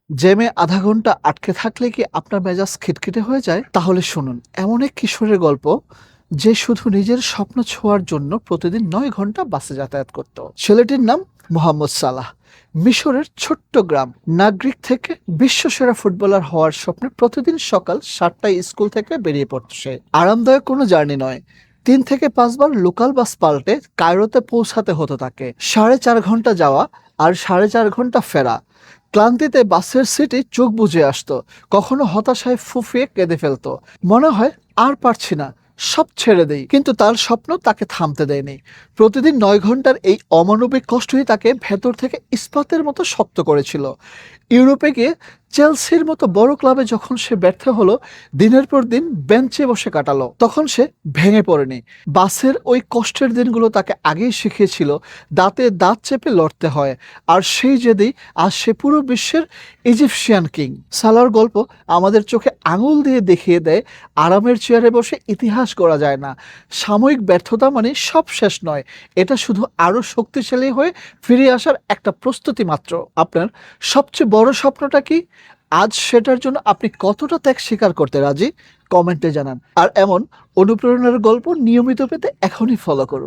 জ্যামে আধা ঘন্টা আটকে থাকলে কি আপনার মেজাজ খিটখিটে হয়ে যায়? তাহলে শুনুন, এমন এক কিশোরের গল্প যে শুধু নিজের স্বপ্ন ছোঁয়ার জন্য প্রতিদিন ৯ ঘন্টা বাসে যাতায়াত করত। ছেলেটির নাম মোহাম্মদ সালাহ। মিশরের ছোট্ট গ্রাম নাগরিক থেকে বিশ্বসেরা ফুটবলার হওয়ার স্বপ্নে প্রতিদিন সকাল ৭টায় স্কুল থেকে বেরিয়ে পড়ত সে। আরামদায়ক কোনো জার্নি নয়, ৩ থেকে ৫ বার লোকাল বাস পাল্টে কায়রোতে পৌঁছাতে হতো তাকে। ৪.৫ ঘন্টা যাওয়া আর ৪.৫ ঘন্টা ফেরা। ক্লান্তিতে বাসের সিটে চোখ বুজে আসতো, কখনো হতাশায় ফুঁফিয়ে কেঁদে ফেলতো। মনে হয় আর পারছি না, সব ছেড়ে দেই। কিন্তু তার স্বপ্ন তাকে থামতে দেয়নি। প্রতিদিন ৯ ঘন্টার এই অমানবিক কষ্টই তাকে ভেতর থেকে ইস্পাতের মতো শক্ত করেছিল। ইউরোপে গিয়ে চেলসির মতো বড় ক্লাবে যখন সে ব্যর্থ হলো, দিনের পর দিন বেঞ্চে বসে কাটালো, তখন সে ভেঙে পড়েনি। বাসের ওই কষ্টের দিনগুলো তাকে আগেই শিখিয়েছিল দাঁতে দাঁত চেপে লড়তে হয়। আর সেই জেদেই আজ সে পুরো বিশ্বের ইজিপশিয়ান কিং। সালার গল্প আমাদের চোখে আঙুল দিয়ে দেখিয়ে দেয়, আরামের চেয়ারে বসে ইতিহাস গড়া যায় না। সাময়িক ব্যর্থতা মানে সব শেষ নয়, এটা শুধু আরো শক্তিশালী হয়ে ফিরে আসার একটা প্রস্তুতি মাত্র। আপনার সবচেয়ে বড় স্বপ্নটা কি? আজ সেটার জন্য আপনি কতটা ত্যাগ স্বীকার করতে রাজি? কমেন্টে জানান। আর এমন অনুপ্রেরণার গল্প নিয়মিত পেতে এখনই ফলো করুন।